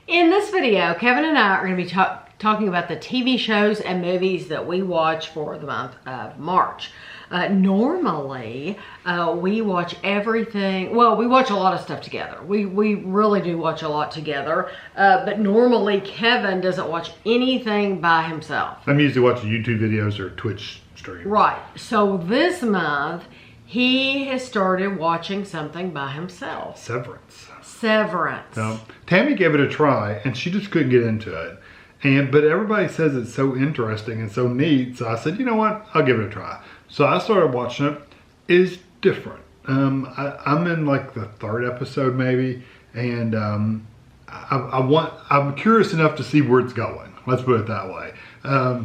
In this video, Kevin and I are going to be talking about the TV shows and movies that we watch for the month of March. Normally, we watch everything. Well, we watch a lot of stuff together. We really do watch a lot together. But normally, Kevin doesn't watch anything by himself. I'm usually watching YouTube videos or Twitch streams. Right. So this month, he has started watching something by himself. Severance. Tammy gave it a try, and she just couldn't get into it. But everybody says it's so interesting and so neat, so I said, you know what, I'll give it a try. So I started watching it. It's different. I'm in like the third episode maybe, and I'm curious enough to see where it's going. Let's put it that way.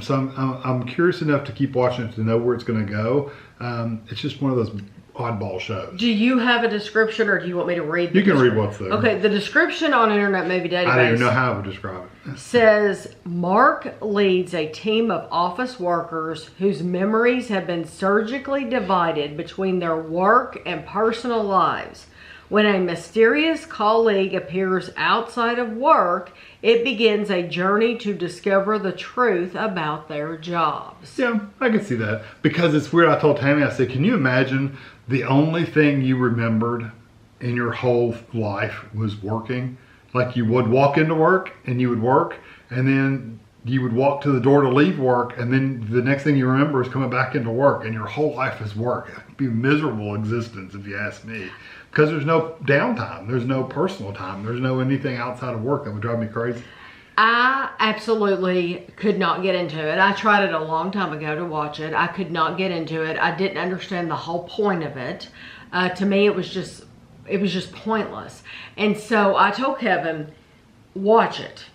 So I'm curious enough to keep watching it to know where it's going to go. It's just one of those oddball shows. Do you have a description, or do you want me to read the You can read what's there. Okay, the description on Internet Movie Database, I don't even know how I would describe it. Says, Mark leads a team of office workers whose memories have been surgically divided between their work and personal lives. When a mysterious colleague appears outside of work, it begins a journey to discover the truth about their jobs. Yeah, I can see that. Because it's weird. I told Tammy, I said, can you imagine the only thing you remembered in your whole life was working? Like you would walk into work and you would work, and then you would walk to the door to leave work, and then the next thing you remember is coming back into work, and your whole life is work. It would be a miserable existence if you ask me. Because there's no downtime, there's no personal time, there's no anything outside of work that would drive me crazy. I absolutely could not get into it. I tried it a long time ago to watch it. I could not get into it. I didn't understand the whole point of it. To me, it was just pointless. And so I told Kevin, watch it.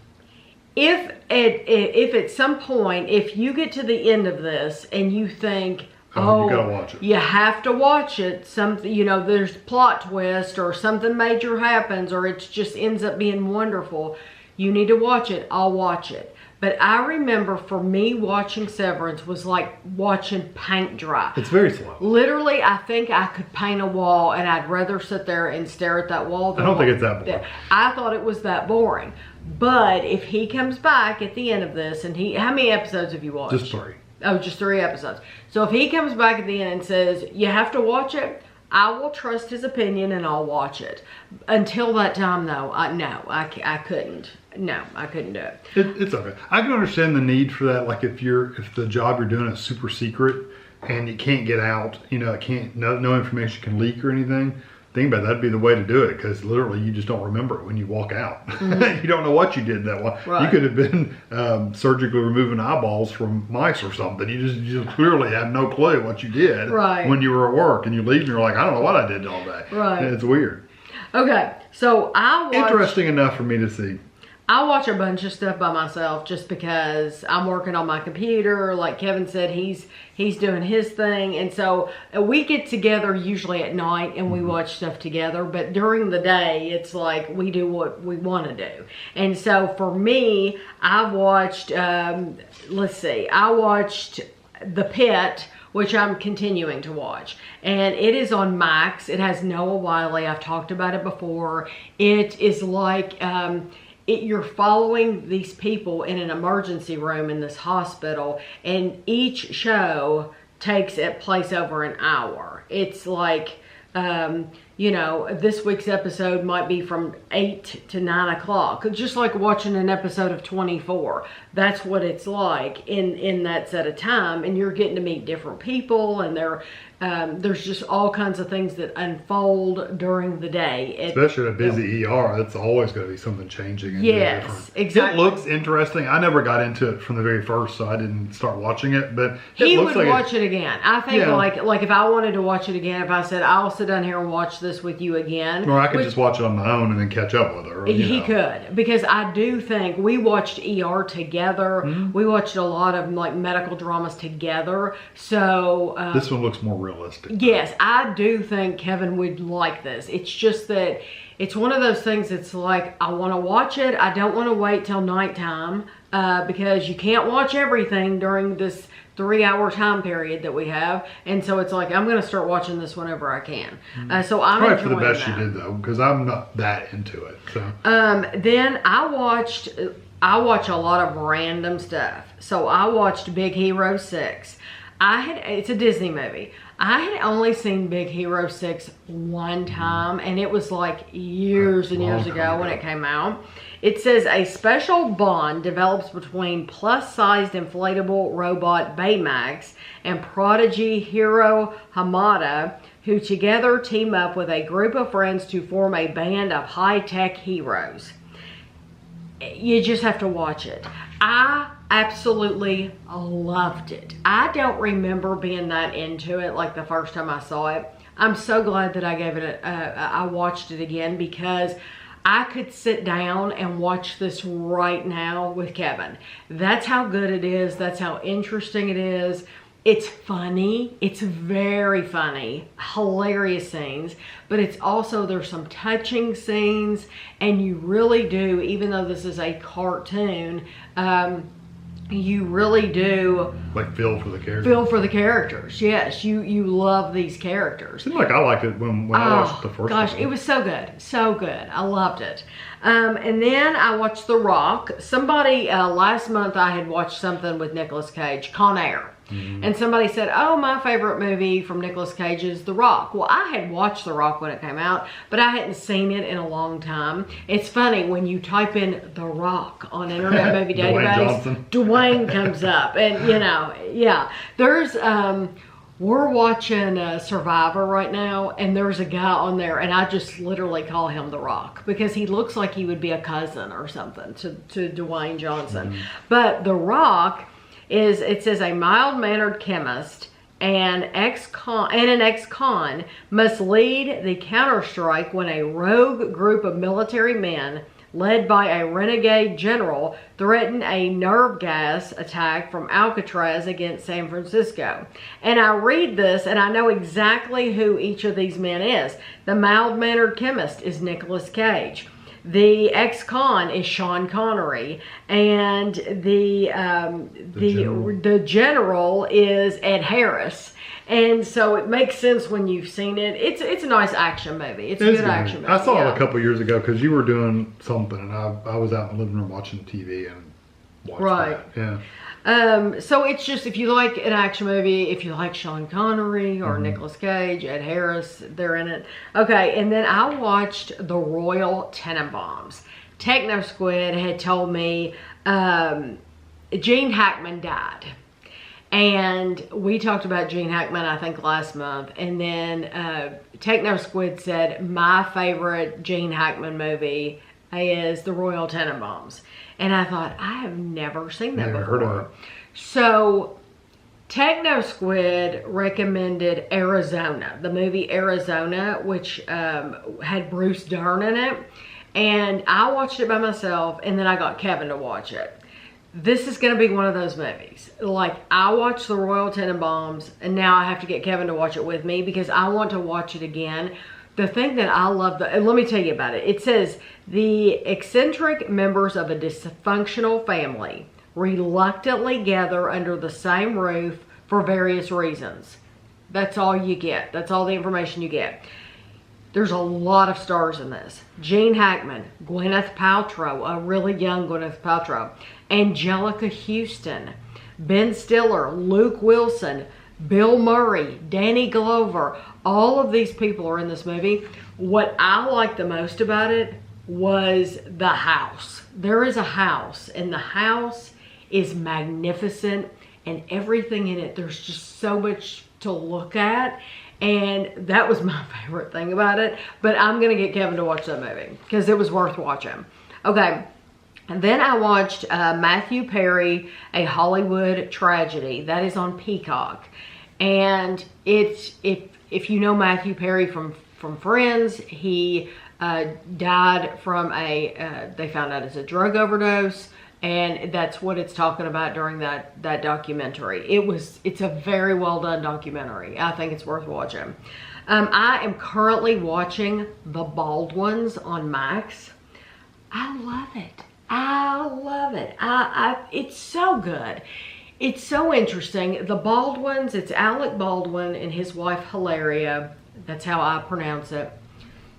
If at some point, if you get to the end of this and you think, you gotta watch it. You have to watch it. Something, there's plot twist or something major happens, or it just ends up being wonderful. You need to watch it. I'll watch it. But I remember for me, watching Severance was like watching paint dry. It's very slow. Literally, I think I could paint a wall, and I'd rather sit there and stare at that wall than I don't think it's that boring. I thought it was that boring. But if he comes back at the end of this, and how many episodes have you watched? Just 3. Oh, just 3 episodes. So if he comes back at the end and says, you have to watch it, I will trust his opinion and I'll watch it. Until that time, though, I couldn't. No, I couldn't do it. It's okay. I can understand the need for that. Like if the job you're doing is super secret and you can't get out, no information can leak or anything. Think about it, that'd be the way to do it, because literally you just don't remember it when you walk out. Mm-hmm. You don't know what you did that one. Right. You could have been surgically removing eyeballs from mice or something. You just clearly have no clue what you did when you were at work, and you leave and you're like, I don't know what I did all day. Right. And it's weird. Okay, so interesting enough for me to see. I watch a bunch of stuff by myself just because I'm working on my computer. Like Kevin said, he's doing his thing. And so we get together usually at night and we watch stuff together. But during the day, it's like we do what we want to do. And so for me, I watched, I watched The Pit, which I'm continuing to watch. And it is on Max. It has Noah Wiley. I've talked about it before. It is like... you're following these people in an emergency room in this hospital, and each show takes place over an hour. It's like, this week's episode might be from 8 to 9 o'clock. Just like watching an episode of 24. That's what it's like in that set of time. And you're getting to meet different people, and there's just all kinds of things that unfold during the day. Especially in a busy ER, that's always going to be something changing. And yes, exactly. It looks interesting. I never got into it from the very first, so I didn't start watching it. But he would watch it again. I think like if I wanted to watch it again, if I said, I'll sit down here and watch this with you again. Or I could just watch it on my own and then catch up with her. He could. Because I do think we watched ER together. Mm-hmm. We watched a lot of like medical dramas together. So this one looks more realistic. Yes, I do think Kevin would like this. It's just that it's one of those things that's like, I want to watch it. I don't want to wait till nighttime because you can't watch everything during this 3-hour time period that we have, and so it's like I'm going to start watching this whenever I can. So I'm Probably for enjoying the best that. you did though, because I'm not that into it. So Then I watch a lot of random stuff. So I watched Big Hero 6. It's a Disney movie. I had only seen Big Hero 6 one time, and it was like years and years ago when it came out. It says a special bond develops between plus-sized inflatable robot Baymax and prodigy hero Hamada, who together team up with a group of friends to form a band of high-tech heroes. You just have to watch it. I absolutely loved it. I don't remember being that into it like the first time I saw it. I'm so glad that I gave it I watched it again, because I could sit down and watch this right now with Kevin. That's how good it is. That's how interesting it is. It's funny. It's very funny. Hilarious scenes. But it's also, there's some touching scenes. And you really do, even though this is a cartoon, you really do like feel for the characters. Feel for the characters. Yes, you love these characters. Seemed like I liked it when I watched the first one. Gosh, it was so good. So good. I loved it. And then I watched The Rock. Somebody, last month I had watched something with Nicolas Cage, Con Air. And somebody said, oh, my favorite movie from Nicolas Cage is The Rock. Well, I had watched The Rock when it came out, but I hadn't seen it in a long time. It's funny, when you type in The Rock on Internet Movie Database, Dwayne comes up. And, you know, yeah. There's, we're watching Survivor right now, and there's a guy on there, and I just literally call him The Rock, because he looks like he would be a cousin or something to Dwayne Johnson. But The Rock is, it says, a mild-mannered chemist and an ex-con must lead the counterstrike when a rogue group of military men led by a renegade general threaten a nerve gas attack from Alcatraz against San Francisco. And I read this and I know exactly who each of these men is. The mild-mannered chemist is Nicolas Cage. The ex-con is Sean Connery, and the general is Ed Harris. And so it makes sense when you've seen it. It's a nice action movie. It's a good action movie. I saw it a couple years ago because you were doing something, and I was out in the living room watching TV and watched that. Yeah. So it's just, if you like an action movie, if you like Sean Connery or Nicolas Cage, Ed Harris, they're in it. Okay, and then I watched The Royal Tenenbaums. Techno Squid had told me Gene Hackman died. And we talked about Gene Hackman, I think, last month. And then Techno Squid said, my favorite Gene Hackman movie is The Royal Tenenbaums. And I thought, I have never seen that before. Heard of it. So Techno Squid recommended Arizona, the movie Arizona, which had Bruce Dern in it. And I watched it by myself, and then I got Kevin to watch it. This is going to be one of those movies. Like, I watched The Royal Tenenbaums, and now I have to get Kevin to watch it with me because I want to watch it again. The thing that I love, and let me tell you about it. It says, the eccentric members of a dysfunctional family reluctantly gather under the same roof for various reasons. That's all you get. That's all the information you get. There's a lot of stars in this. Gene Hackman, Gwyneth Paltrow, a really young Gwyneth Paltrow, Angelica Houston, Ben Stiller, Luke Wilson, Bill Murray, Danny Glover. All of these people are in this movie. What I liked the most about it was the house. There is a house, and the house is magnificent, and everything in it, there's just so much to look at. And that was my favorite thing about it. But I'm going to get Kevin to watch that movie because it was worth watching. Okay. And then I watched Matthew Perry, A Hollywood Tragedy. That is on Peacock. And it's, if you know Matthew Perry from Friends, he died from they found out it's a drug overdose. And that's what it's talking about during that documentary. It's a very well done documentary. I think it's worth watching. I am currently watching The Baldwins on Max. I love it. I love it. It's so good. It's so interesting. The Baldwins, it's Alec Baldwin and his wife Hilaria. That's how I pronounce it.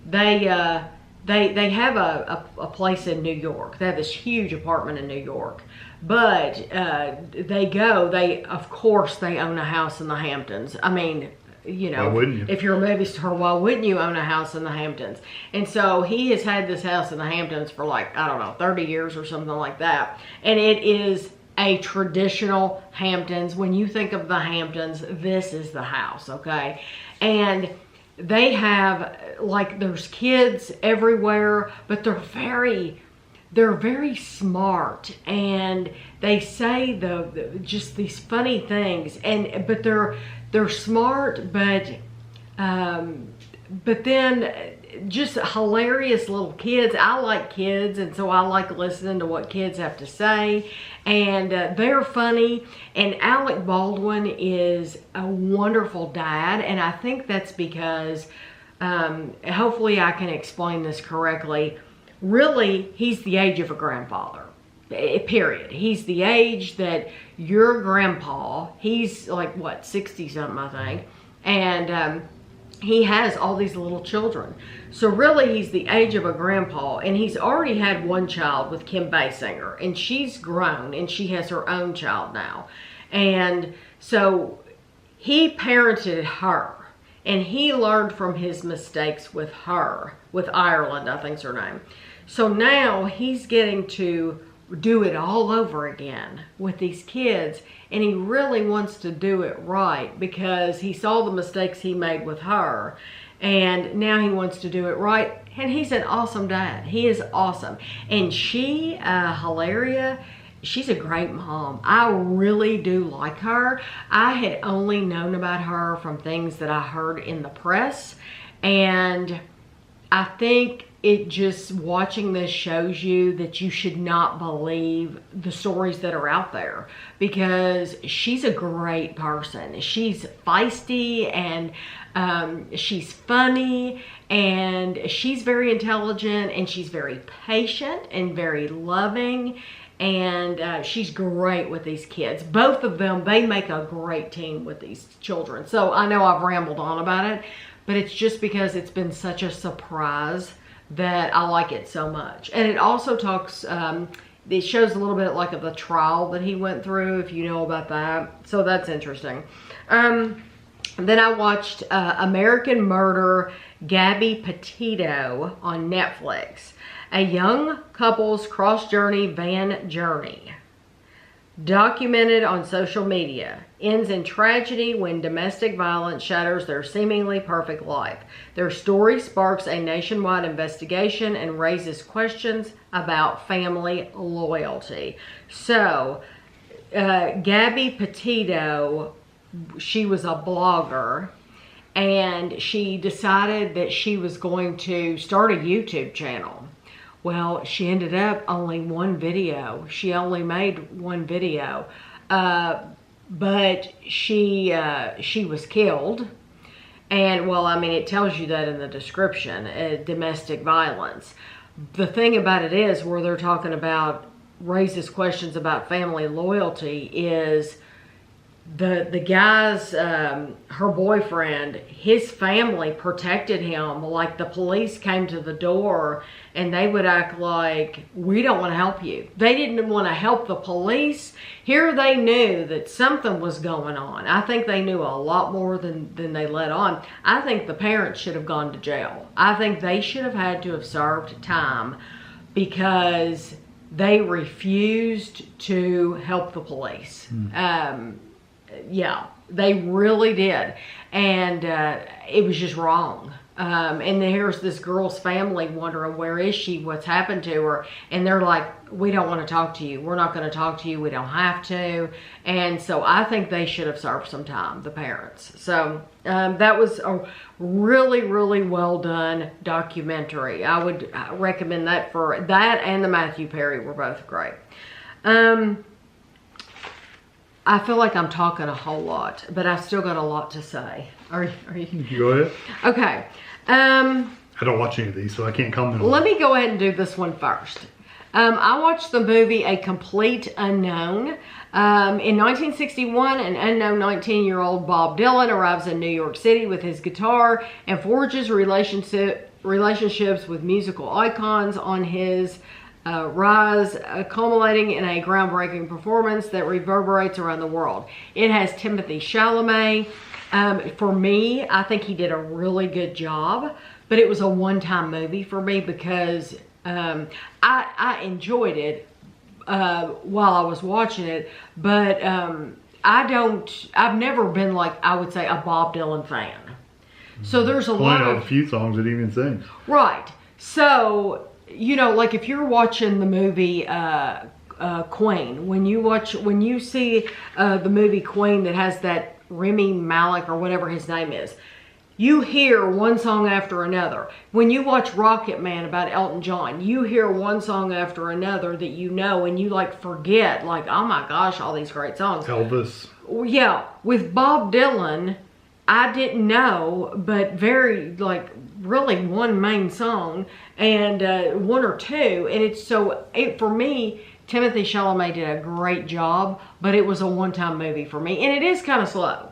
They have a place in New York. They have this huge apartment in New York. But of course they own a house in the Hamptons. I mean, you know, why wouldn't you? If you're a movie star, why wouldn't you own a house in the Hamptons? And so he has had this house in the Hamptons for like, I don't know, 30 years or something like that. And it is a traditional Hamptons. When you think of the Hamptons, this is the house, okay? And they have, like, there's kids everywhere, but they're very smart, and they say just these funny things, but they're smart, but then just hilarious little kids. I like kids, and so I like listening to what kids have to say, and they're funny. And Alec Baldwin is a wonderful dad, and I think that's because, hopefully I can explain this correctly, really, he's the age of a grandfather, period. He's the age that your grandpa, he's like, what, 60 something, I think, and he has all these little children. So really, he's the age of a grandpa, and he's already had one child with Kim Basinger, and she's grown, and she has her own child now. And so he parented her, and he learned from his mistakes with her, with Ireland, I think's her name. So now he's getting to do it all over again with these kids, and he really wants to do it right because he saw the mistakes he made with her, and now he wants to do it right. And he's an awesome dad. He is awesome. And she, Hilaria, she's a great mom. I really do like her. I had only known about her from things that I heard in the press, and I think it just, watching this shows you that you should not believe the stories that are out there, because she's a great person. She's feisty, and she's funny, and she's very intelligent, and she's very patient and very loving, and she's great with these kids. Both of them, they make a great team with these children. So I know I've rambled on about it, but it's just because it's been such a surprise that I like it so much. And it also talks, it shows a little bit like of the trial that he went through, if you know about that. So that's interesting. Then I watched American Murder, Gabby Petito on Netflix. A young couple's cross-journey van journey, documented on social media, ends in tragedy when domestic violence shatters their seemingly perfect life. Their story sparks a nationwide investigation and raises questions about family loyalty. So, Gabby Petito, she was a blogger, and she decided that she was going to start a YouTube channel. Well, she ended up only one video. She only made one video. But she was killed. And, well, I mean, it tells you that in the description, domestic violence. The thing about it is, where they're talking about, raises questions about family loyalty, is the guy's, her boyfriend, his family protected him. Like, the police came to the door and they would act like, we don't want to help you. They didn't want to help the police. Here they knew that something was going on. I think they knew a lot more than they let on. I think the parents should have gone to jail. I think they should have had to have served time, because they refused to help the police. Yeah, they really did. And it was just wrong. And then here's this girl's family wondering, where is she? What's happened to her? And they're like, we don't want to talk to you. We're not going to talk to you. We don't have to. And so I think they should have served some time, the parents. So that was a really, really well done documentary. I would recommend that. For that, and the Matthew Perry were both great. I feel like I'm talking a whole lot, but I've still got a lot to say. Are you? Go ahead. Okay. I don't watch any of these, so I can't comment on Let me go ahead and do this one first. I watched the movie A Complete Unknown. In 1961, an unknown 19-year-old Bob Dylan arrives in New York City with his guitar and forges relationships with musical icons on his rise, culminating in a groundbreaking performance that reverberates around the world. It has Timothée Chalamet. For me, I think he did a really good job, but it was a one-time movie for me because I enjoyed it while I was watching it, but I've never been like, I would say, a Bob Dylan fan. So there's a lot of a few songs that he even sings. Right. So, you know, like if you're watching the movie Queen, when you see the movie Queen that has that Remy Malik or whatever his name is, you hear one song after another. When you watch Rocket Man about Elton John, you hear one song after another that you know, and you like forget, like, oh my gosh, all these great songs. Elvis. Yeah, with Bob Dylan, I didn't know, but very, like, really one main song and one or two. And it's so, for me, Timothée Chalamet did a great job, but it was a one-time movie for me. And it is kind of slow.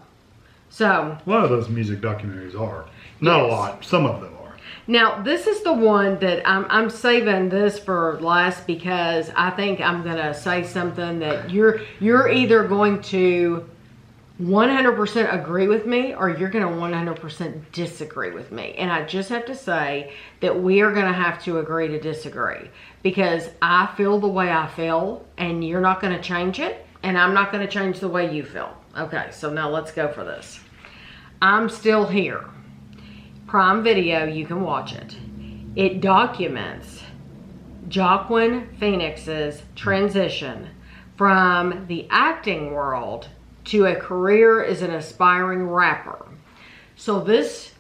So a lot of those music documentaries are. Not a lot. Some of them are. Now, this is the one that I'm saving this for last because I think I'm going to say something that you're either going to 100% agree with me or you're going to 100% disagree with me. And I just have to say that we are going to have to agree to disagree because I feel the way I feel and you're not going to change it and I'm not going to change the way you feel. Okay, so now let's go for this. I'm Still Here. Prime Video, you can watch it. It documents Joaquin Phoenix's transition from the acting world to a career as an aspiring rapper. So this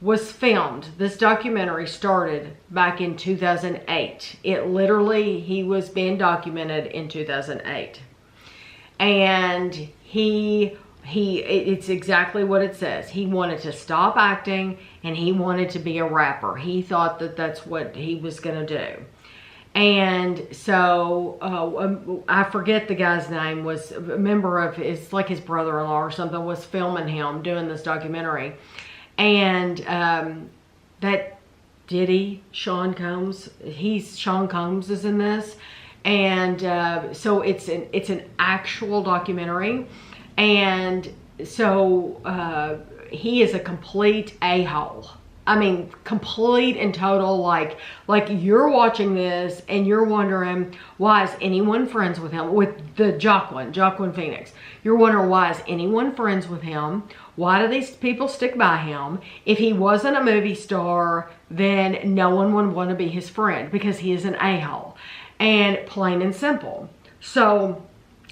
was filmed, this documentary started back in 2008. It literally, he was being documented in 2008. And it's exactly what it says. He wanted to stop acting and he wanted to be a rapper. He thought that that's what he was going to do. And so I forget the guy's name, was a member of his, like his brother-in-law or something, was filming him doing this documentary. And that Diddy, Sean Combs is in this. And so it's an actual documentary. And so he is a complete a-hole. I mean, complete and total, like you're watching this and you're wondering, why is anyone friends with him? With the Joaquin Phoenix. You're wondering, why is anyone friends with him? Why do these people stick by him? If he wasn't a movie star, then no one would want to be his friend because he is an a-hole. And plain and simple. So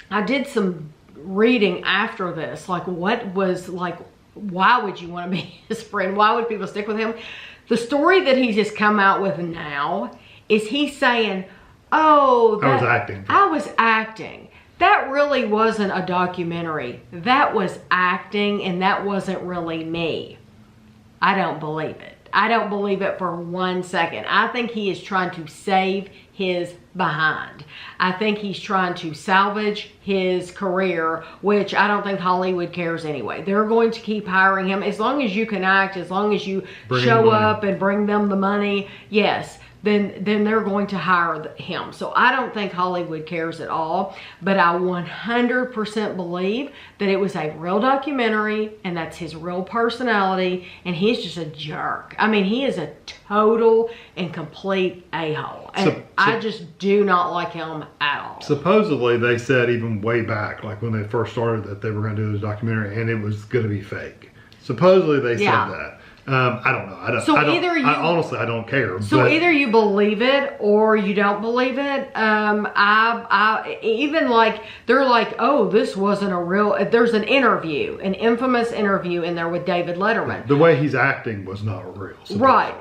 I did some reading after this, like what was like, why would you want to be his friend? Why would people stick with him? The story that he's just come out with now is he's saying, oh, I was acting. I was acting. That really wasn't a documentary. That was acting and that wasn't really me. I don't believe it. I don't believe it for 1 second. I think he is trying to save his behind. I think he's trying to salvage his career, which I don't think Hollywood cares anyway. They're going to keep hiring him. As long as you can act, as long as you show up and bring them the money, yes, then they're going to hire him. So I don't think Hollywood cares at all, but I 100% believe that it was a real documentary and that's his real personality, and he's just a jerk. I mean, he is a total and complete a-hole. And I just do not like him at all. Supposedly they said even way back, like when they first started, that they were going to do this documentary and it was going to be fake. Supposedly they said that. I don't know. Honestly, I don't care. So either you believe it or you don't believe it. I even like, they're like, oh, this wasn't a real, there's an interview, an infamous interview in there with David Letterman. The way he's acting was not real. Right.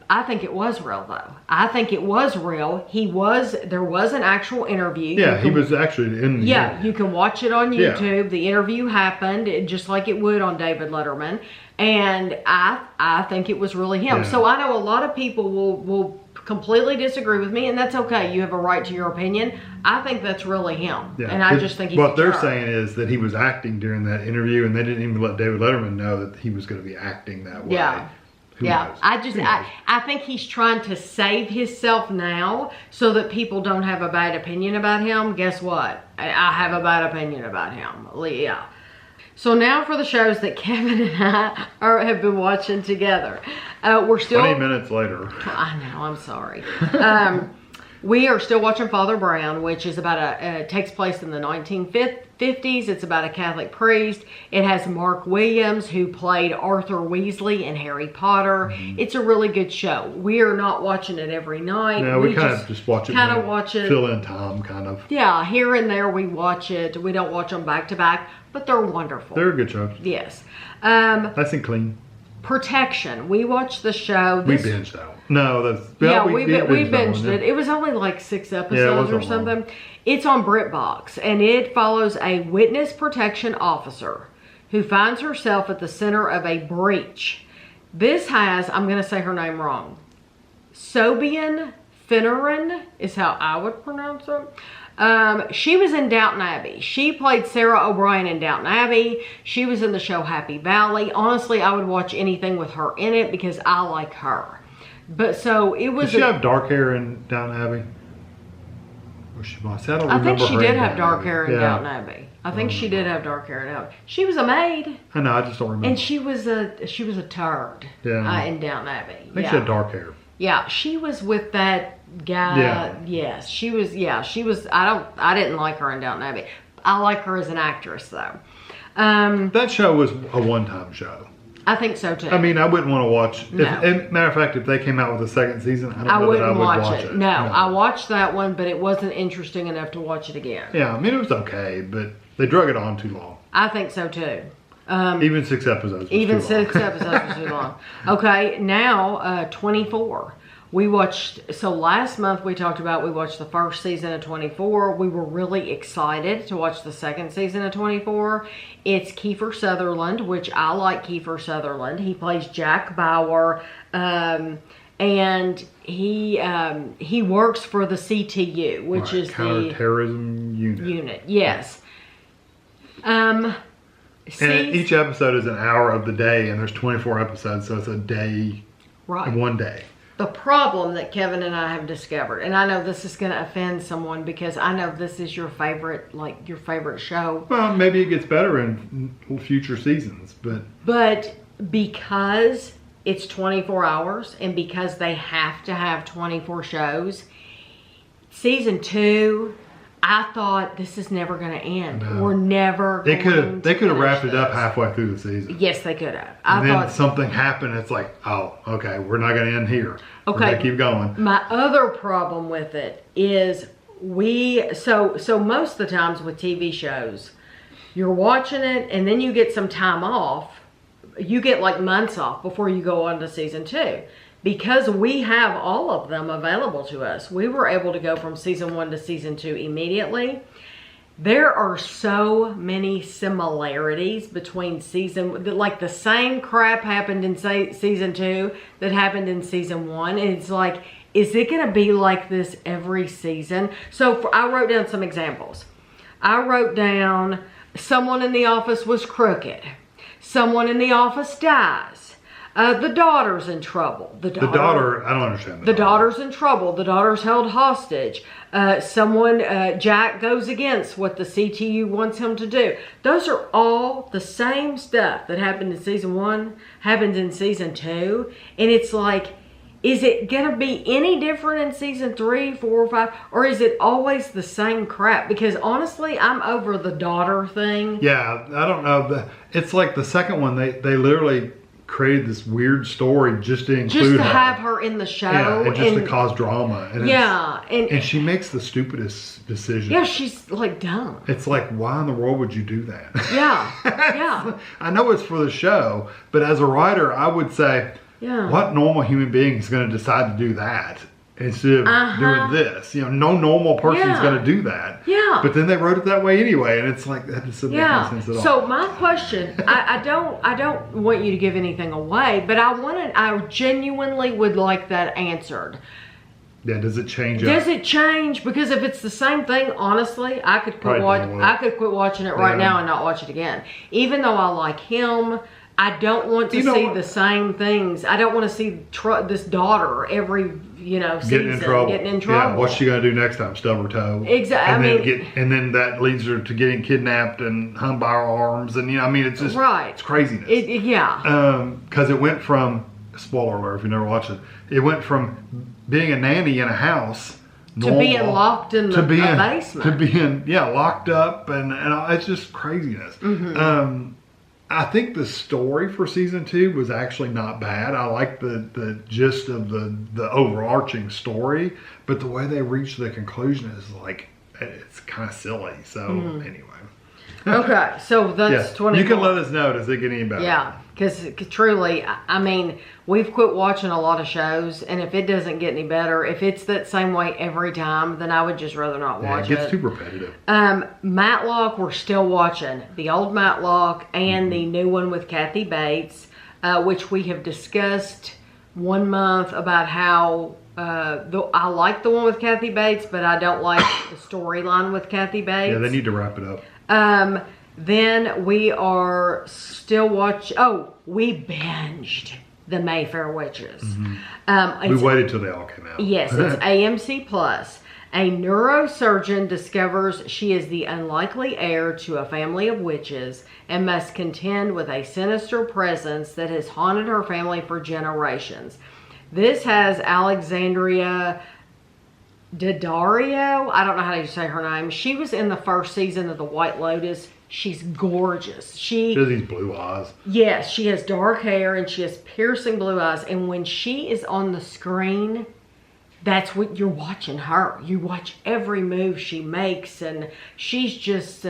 I think it was real though. I think it was real. There was an actual interview. Yeah, he was actually in the interview. You can watch it on YouTube. Yeah. The interview happened just like it would on David Letterman. And I think it was really him. Yeah. So I know a lot of people will completely disagree with me, and that's okay. You have a right to your opinion. I think that's really him, Yeah. and I just think he's what they're jerk. saying is that he was acting during that interview, and they didn't even let David Letterman know that he was going to be acting that way. Yeah. Who Yeah, knows? I think he's trying to save himself now so that people don't have a bad opinion about him. Guess what? I have a bad opinion about him. Yeah. So now for the shows that Kevin and I have been watching together. We're still 20 minutes later. I know. I'm sorry. We are still watching Father Brown, which is about takes place in the 1950s. It's about a Catholic priest. It has Mark Williams, who played Arthur Weasley in Harry Potter. It's a really good show. We are not watching it every night. No, we kind of just watch it. Kind of watch it. Fill in time, kind of. Yeah, here and there we watch it. We don't watch them back to back, but they're wonderful. They're a good show. Yes. Nice and clean. Protection. We watched the show. We binged that one. No, that's... Yeah, we did binged that one, it. It was only like 6 Yeah, episodes it or wasn't something. long. It's on BritBox, and it follows a witness protection officer who finds herself at the center of a breach. This has, I'm going to say her name wrong, Sobian Finneran is how I would pronounce it. She was in Downton Abbey. She played Sarah O'Brien in Downton Abbey. She was in the show Happy Valley. Honestly, I would watch anything with her in it because I like her. But so it was. Did she have dark hair in Downton Abbey? Or she must. I don't I think remember she her did in have Downton dark Abbey. hair in Yeah. Downton Abbey. I think she did have dark hair in Downton Abbey. She was a maid, I know, I just don't remember. and she was a turd Yeah. in Downton Abbey. I think she had dark hair. Yeah, she was with that guy. Yeah. Yes, she was. Yeah, she was. I didn't like her in Downton Abbey. I like her as an actress, though. That show was a one-time show. I think so too. I mean, I wouldn't want to watch. No. Matter of fact, if they came out with a second season, I don't I know wouldn't that I would watch it. No, I watched that one, but it wasn't interesting enough to watch it again. Yeah, I mean, it was okay, but they drug it on too long. I think so too. Even 6 episodes was Even too long. 6 episodes was too long. Okay, now 24. We watched, so last month we watched the first season of 24. We were really excited to watch the second season of 24. It's Kiefer Sutherland, which I like Kiefer Sutherland. He plays Jack Bauer, and he works for the CTU, which is the counterterrorism unit. Yes. And each episode is an hour of the day, and there's 24 episodes, so it's a day, right. one day. The problem that Kevin and I have discovered, and I know this is going to offend someone because I know this is your favorite show. Well, maybe it gets better in future seasons, But because it's 24 hours and because they have to have 24 shows, season 2, I thought this is never going to end. No. We're never they could have finish wrapped it up this. halfway through the season. Yes, they could have. And then something happened. It's like, oh, okay, we're not going to end here. We're Okay, gonna keep going. My other problem with it is so most of the times with TV shows, you're watching it and then you get some time off. You get like months off before you go on to season 2. Because we have all of them available to us, we were able to go from season 1 to season 2 immediately. There are so many similarities between like the same crap happened in season 2 that happened in season 1. And it's like, is it going to be like this every season? So I wrote down some examples. I wrote down someone in the office was crooked. Someone in the office dies. The daughter's in trouble. The daughter, I don't understand. The daughter's in trouble. The daughter's held hostage. Jack goes against what the CTU wants him to do. Those are all the same stuff that happened in season 1, happens in season 2. And it's like, is it going to be any different in season 3, 4, 5? Or is it always the same crap? Because honestly, I'm over the daughter thing. Yeah, I don't know. It's like the second one, they literally created this weird story just to include have her in the show. Yeah, and just to cause drama. And and she makes the stupidest decisions. Yeah, she's like dumb. It's like, why in the world would you do that? Yeah, yeah. I know it's for the show, but as a writer, I would say, what normal human being is going to decide to do that instead of doing this? You know, no normal person is going to do that. Yeah. But then they wrote it that way anyway, and it's like that just doesn't make any sense at all. So my question, I don't want you to give anything away, but I genuinely would like that answered. Yeah, does it change? Does it change? Because if it's the same thing, honestly, I could quit watching it right now and not watch it again. Even though I like him, I don't want to see the same things. I don't want to see this daughter every season getting in trouble. Yeah, what's she gonna do next time? Stub her toe. Exactly. And then that leads her to getting kidnapped and hung by her arms, and it's just it's craziness. Because it went from, spoiler alert if you never watched it, it went from being a nanny in a house to being locked in the basement, to being locked up, and it's just craziness. Mm-hmm. I think the story for season 2 was actually not bad. I like the gist of the overarching story, but the way they reached the conclusion is like, it's kind of silly. So anyway. Okay, so that's 24. You can let us know. Does it get any better? Yeah, because truly, I mean, we've quit watching a lot of shows, and if it doesn't get any better, if it's that same way every time, then I would just rather not watch it. It gets too repetitive. Matlock, we're still watching. The old Matlock and the new one with Kathy Bates, which we have discussed 1 month about how I like the one with Kathy Bates, but I don't like the storyline with Kathy Bates. Yeah, they need to wrap it up. Then we are still watching. Oh, we binged The Mayfair Witches. Mm-hmm. We waited till they all came out. Yes, it's AMC Plus. A neurosurgeon discovers she is the unlikely heir to a family of witches and must contend with a sinister presence that has haunted her family for generations. This has Alexandria Daddario. I don't know how to say her name. She was in the first season of The White Lotus. She's gorgeous. She has these blue eyes. Yes, she has dark hair and she has piercing blue eyes. And when she is on the screen, that's what you're watching her. You watch every move she makes, and she's just,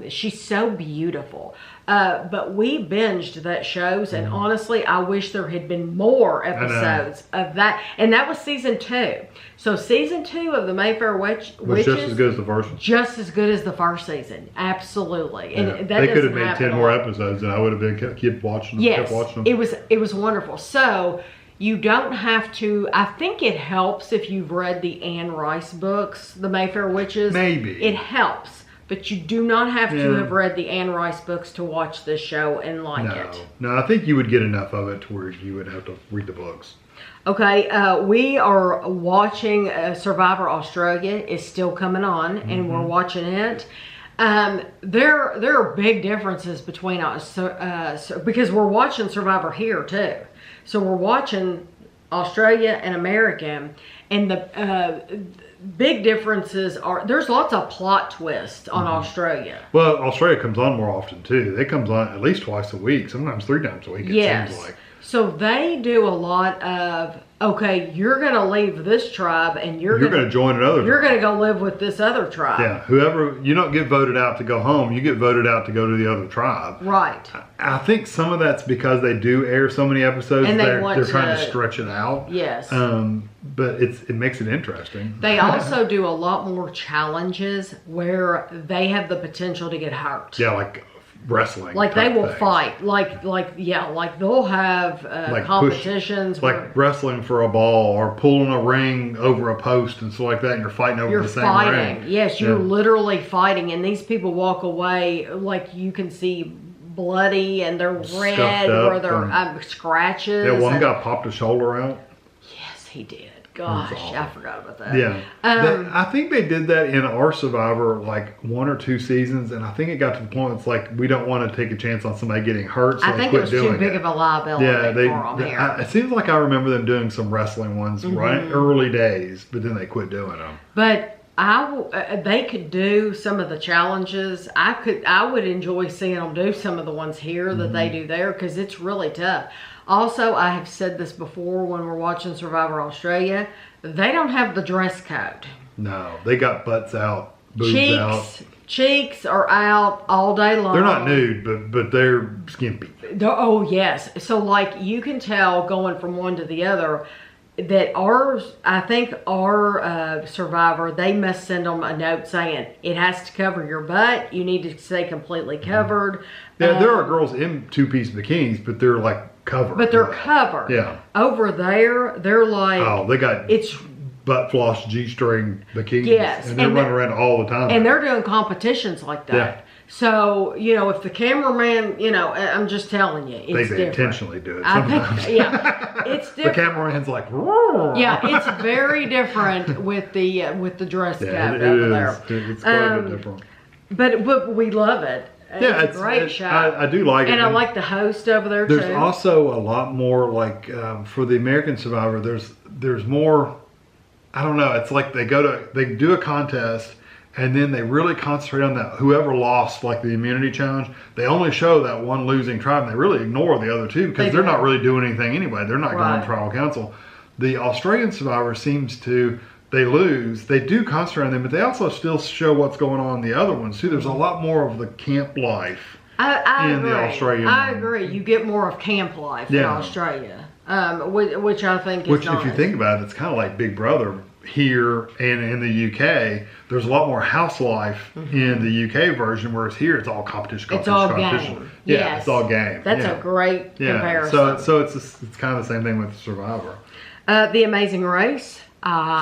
she's so beautiful. But we binged that shows, and honestly, I wish there had been more episodes of that. And that was season 2. So season 2 of The Mayfair Witches was just as good as the first one. Just as good as the first season, absolutely. Yeah. And that they could have made 10 more episodes, and I would have been kept watching them. Yes, kept watching them. It was wonderful. So you don't have to. I think it helps if you've read the Anne Rice books, The Mayfair Witches. Maybe it helps. But you do not have to have read the Anne Rice books to watch this show and like it. No, I think you would get enough of it to where you would have to read the books. Okay, we are watching Survivor Australia. Is still coming on, and we're watching it. There are big differences between us because we're watching Survivor here too. So we're watching Australia and America, and the big differences are there's lots of plot twists on Australia. Well, Australia comes on more often too. It comes on at least twice a week, sometimes 3 times a week. It seems like. So they do a lot of, okay, you're going to leave this tribe and you're going to join another tribe. You're going to go live with this other tribe. Yeah, whoever, you don't get voted out to go home, you get voted out to go to the other tribe. Right. I think some of that's because they do air so many episodes, and they're trying to stretch it out. Yes. But it makes it interesting. They also do a lot more challenges where they have the potential to get hurt. Yeah, like wrestling. Like they will fight. Like they'll have competitions. Like wrestling for a ball or pulling a ring over a post and stuff like that, and you're fighting over the same ring. Yes, you're literally fighting, and these people walk away like you can see bloody and they're red where they're scratches. Yeah, one guy popped a shoulder out. Yes, he did. Gosh, I forgot about that. Yeah. I think they did that in our Survivor like 1 or 2 seasons, and I think it got to the point it's like we don't want to take a chance on somebody getting hurt, so I think it was too big of a liability for them here. It seems like I remember them doing some wrestling ones right early days, but then they quit doing them. But they could do some of the challenges. I would enjoy seeing them do some of the ones here that they do there because it's really tough. Also, I have said this before when we're watching Survivor Australia, they don't have the dress code. No, they got butts out, boobs out. Cheeks are out all day long. They're not nude, but they're skimpy. Oh, yes. So, like, you can tell going from one to the other that I think our Survivor, they must send them a note saying it has to cover your butt. You need to stay completely covered. Yeah, there are girls in 2-piece bikinis, but they're like covered. But they're covered. Yeah. Over there, they're like, they got it's butt floss G-string bikinis. Yes. And they're running around all the time. And they're doing competitions like that. Yeah. So, you know, if the cameraman, you know, I'm just telling you, it's they different. intentionally do it I sometimes. think, yeah, it's different. The cameraman's like, roar. Yeah, it's very different with the dress code Yeah, it over is. there. It's quite a bit different. But we love it. Yeah, it's a great show. I do like it. And I like the host over there too. There's also a lot more like for the American Survivor. There's more. I don't know. It's like they do a contest, and then they really concentrate on that. Whoever lost, like the immunity challenge, they only show that one losing tribe, and they really ignore the other two because they're not really doing anything anyway. They're not going to tribal council. The Australian Survivor seems to. They lose. They do concentrate on them, but they also still show what's going on in the other ones too. There's a lot more of the camp life I in agree. the Australian. I agree. You get more of camp life in Australia, which I think is Which, nice. if you think about it, it's kind of like Big Brother here and in the UK. There's a lot more house life in the UK version, whereas here it's all competition. It's all competition. game. Yeah, Yes. it's all game. That's a great comparison. So it's kind of the same thing with Survivor. The Amazing Race.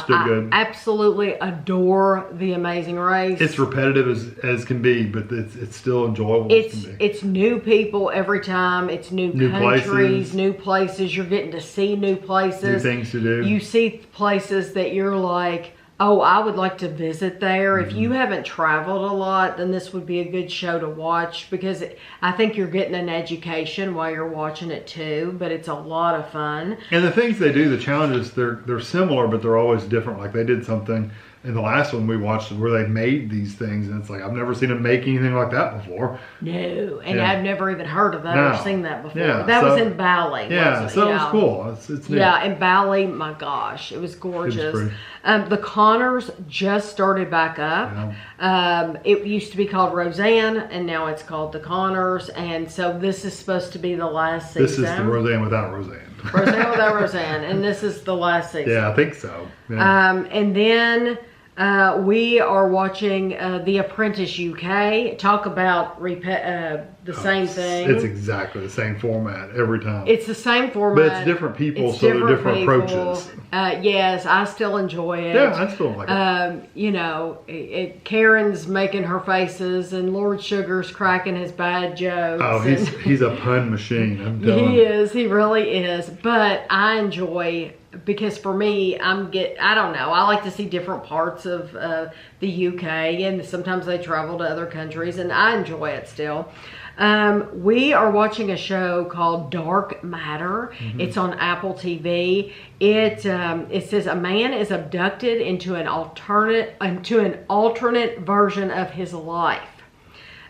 Still good. I absolutely adore The Amazing Race. It's repetitive as can be, but it's still enjoyable as can be. It's new people every time. It's new countries, new places. You're getting to see new places. New things to do. You see places that you're like, oh, I would like to visit there. If you haven't traveled a lot, then this would be a good show to watch because I think you're getting an education while you're watching it too, but it's a lot of fun. And the things they do, the challenges, they're similar, but they're always different. Like they did something in the last one we watched where they made these things, and it's like, I've never seen them make anything like that before. No, and I've never even heard of that or seen that before. Yeah, that was in Bali, yeah, wasn't it? So it was cool. It's neat. Yeah, in Bali, my gosh, it was gorgeous. It was The Connors just started back up. Yeah. It used to be called Roseanne, and now it's called The Connors, and so this is supposed to be the last season. This is the Roseanne without Roseanne. Roseanne without Roseanne, and this is the last season. Yeah, I think so. Yeah. And then we are watching The Apprentice UK. Talk about the same thing. It's exactly the same format every time. It's the same format. But it's different people, so they're different approaches. Yes, I still enjoy it. Yeah, I still like it. You know, Karen's making her faces, and Lord Sugar's cracking his bad jokes. Oh, he's a pun machine. I'm telling He you. is. He really is. But I enjoy. Because for me, I don't know. I like to see different parts of the UK, and sometimes they travel to other countries, and I enjoy it still. We are watching a show called Dark Matter. It's on Apple TV. It says a man is abducted into an alternate version of his life.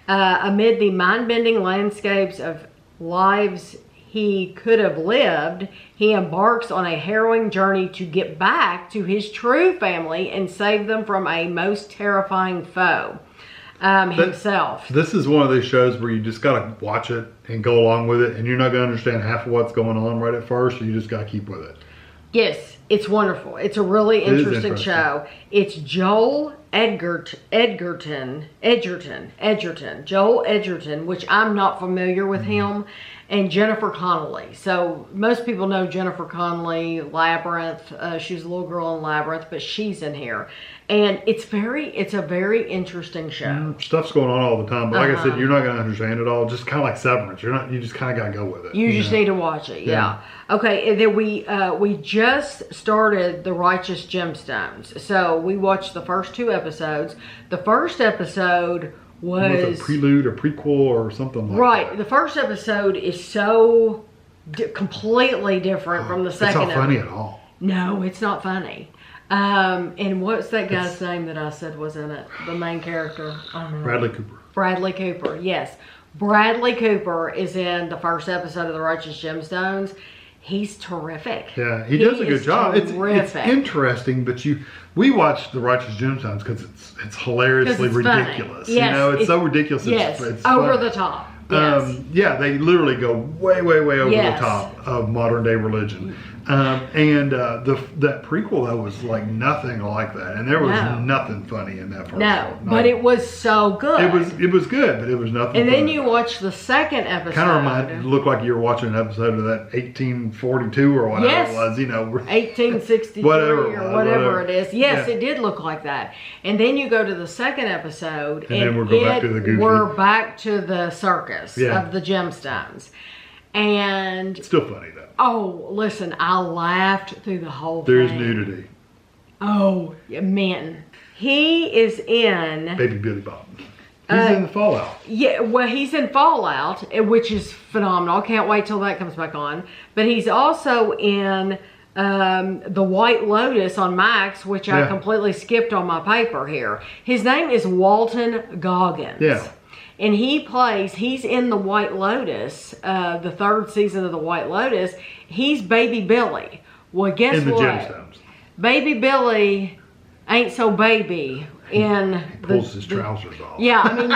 Amid the mind-bending landscapes of lives he could have lived, he embarks on a harrowing journey to get back to his true family and save them from a most terrifying foe, himself. This is one of those shows where you just got to watch it and go along with it, and you're not going to understand half of what's going on right at first, so you just got to keep with it. Yes, it's wonderful. It's a really interesting show. It's Joel Edgerton, Joel Edgerton, which I'm not familiar with him, and Jennifer Connelly. So most people know Jennifer Connelly, Labyrinth. She was a little girl in Labyrinth, but she's in here. And it's a very interesting show. Stuff's going on all the time, but like I said, you're not going to understand it all. Just kind of like Severance. You just kind of got to go with it. You just need to watch it. Yeah. Okay. And then we just started The Righteous Gemstones. So we watched the first 2 episodes. The first episode was a prelude or prequel or something like that. Right. The first episode is so completely different from the second. It's not funny at all. No, it's not funny. And what's that guy's name that I said was in it? The main character. I don't know. Bradley Cooper. Bradley Cooper, yes. Bradley Cooper is in the first episode of The Righteous Gemstones. He's terrific. Yeah, he does a good job. It's Terrific. interesting, but we watched The Righteous Gemstones because it's hilariously ridiculous. Yes, you know, it's so ridiculous. Yes, it's over fun. the top. Yes. Yeah, they literally go way, way, way over the top. of modern day religion. That prequel though was like nothing like that, and there was nothing funny in that first one. But it was so good. It was good, but it was nothing. And then you watch the second episode. Kind of looked like you were watching an episode of that 1842 or whatever it was, 1863 or whatever it is. Yes, it did look like that. And then you go to the second episode, and then we're back to the circus of the gemstones. And it's still funny though. Oh, listen, I laughed through the whole thing. There's thing. nudity. Oh, man. He is in... Baby Billy Bob. He's in Fallout. Yeah, well, he's in Fallout, which is phenomenal. Can't wait till that comes back on. But he's also in The White Lotus on Max, which I completely skipped on my paper here. His name is Walton Goggins. Yeah. And he's in The White Lotus, the third season of The White Lotus. He's Baby Billy. Well, guess what? In the Gemstones. Baby Billy ain't so baby in he pulls his trousers off. Yeah, I mean...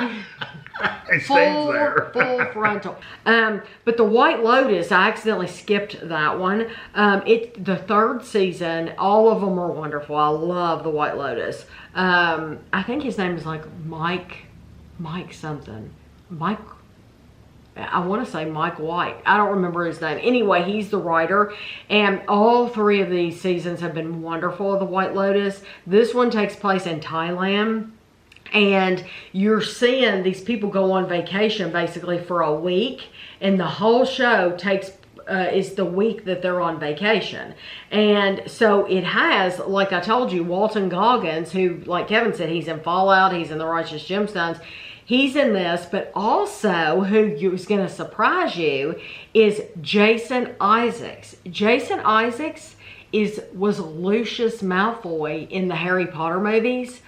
He stays there. Full frontal. But The White Lotus, I accidentally skipped that one. The third season, all of them are wonderful. I love The White Lotus. I think his name is like Mike something. I want to say Mike White. I don't remember his name. Anyway, he's the writer. And all three of these seasons have been wonderful of The White Lotus. This one takes place in Thailand. And you're seeing these people go on vacation basically for a week. And the whole show is the week that they're on vacation. And so it has, like I told you, Walton Goggins, who, like Kevin said, he's in Fallout, he's in The Righteous Gemstones. He's in this, but also who is going to surprise you is Jason Isaacs. Jason Isaacs was Lucius Malfoy in the Harry Potter movies.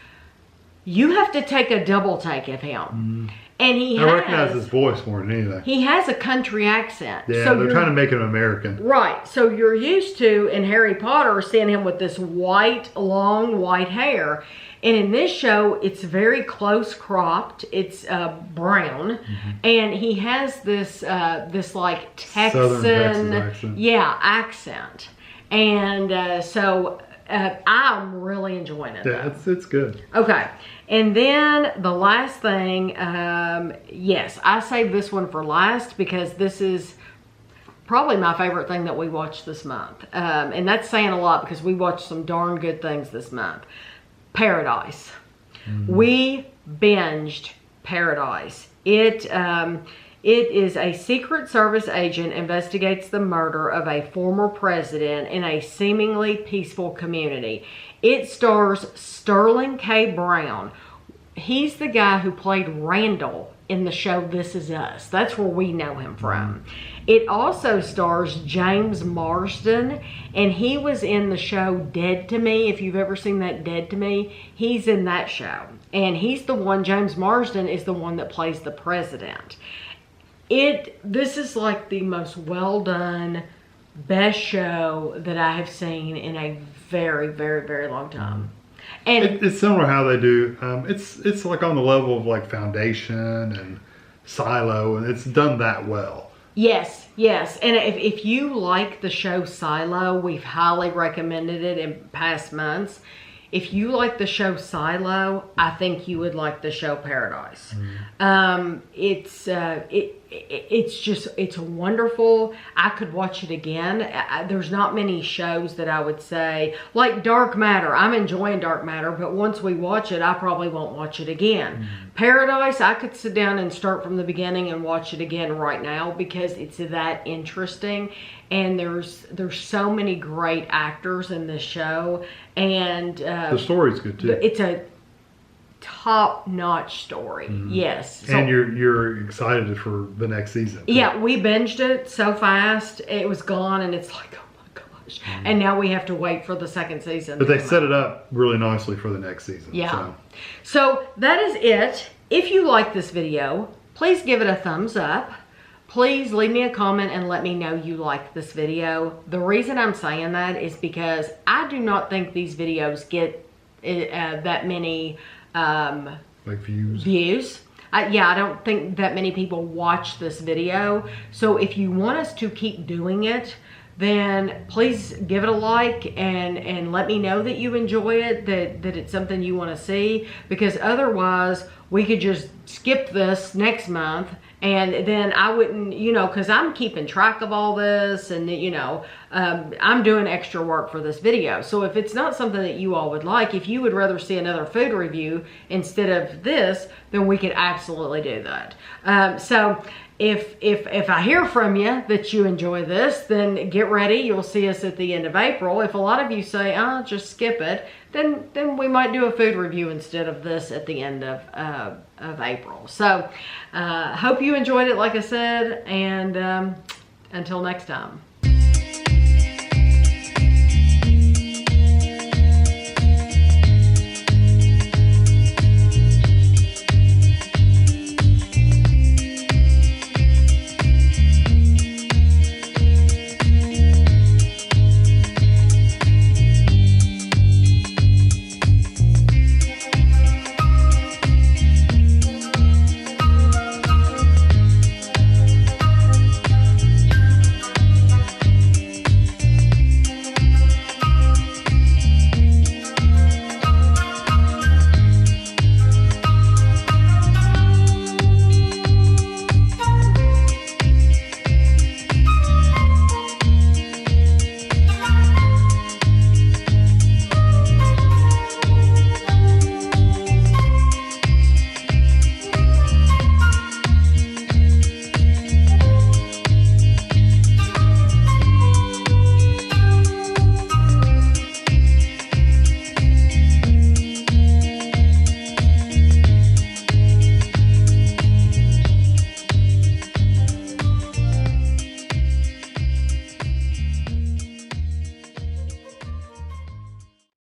You have to take a double take of him. And I recognize his voice more than anything. He has a country accent. Yeah, so they're trying to make him American. Right. So you're used to, in Harry Potter, seeing him with this long white hair. And in this show, it's very close cropped. It's brown. And he has this like Texan, Southern Texas accent. Accent. And so I'm really enjoying it. Yeah, it's good. Okay. And then the last thing, yes, I saved this one for last because this is probably my favorite thing that we watched this month. And that's saying a lot because we watched some darn good things this month. Paradise. We binged Paradise. It is a Secret Service agent investigates the murder of a former president in a seemingly peaceful community. It stars Sterling K. Brown. He's the guy who played Randall in the show This Is Us. That's where we know him from. It also stars James Marsden, and he was in the show Dead to Me. If you've ever seen that Dead to Me, he's in that show. And he's the one, James Marsden is the one that plays the president. This is like the most well done, best show that I have seen in a very, very, very long time. And it's similar how they do. It's like on the level of like Foundation and Silo, and it's done that well. Yes. And if you like the show Silo, we've highly recommended it in past months. If you like the show Silo, I think you would like the show Paradise. It's wonderful. I could watch it again. There's not many shows that I would say, like Dark Matter. I'm enjoying Dark Matter, but once we watch it, I probably won't watch it again. Paradise, I could sit down and start from the beginning and watch it again right now because it's that interesting. And there's so many great actors in this show, and the story's good too. It's a top-notch story. Yes. So, and you're excited for the next season. Yeah, we binged it so fast. It was gone, and it's like, oh my gosh. And now we have to wait for the second season. But they set it up really nicely for the next season. Yeah. So that is it. If you like this video, please give it a thumbs up. Please leave me a comment and let me know you liked this video. The reason I'm saying that is because I do not think these videos get that many like views. I don't think that many people watch this video. So if you want us to keep doing it, then please give it a like and let me know that you enjoy it, that it's something you want to see, because otherwise we could just skip this next month, and then I wouldn't, you know, because I'm keeping track of all this, and you know, I'm doing extra work for this video. So if it's not something that you all would like, if you would rather see another food review instead of this, then we could absolutely do that. So if I hear from you that you enjoy this, then get ready. You'll see us at the end of April. If a lot of you say, oh, just skip it, then we might do a food review instead of this at the end of April. So hope you enjoyed it, like I said, and until next time.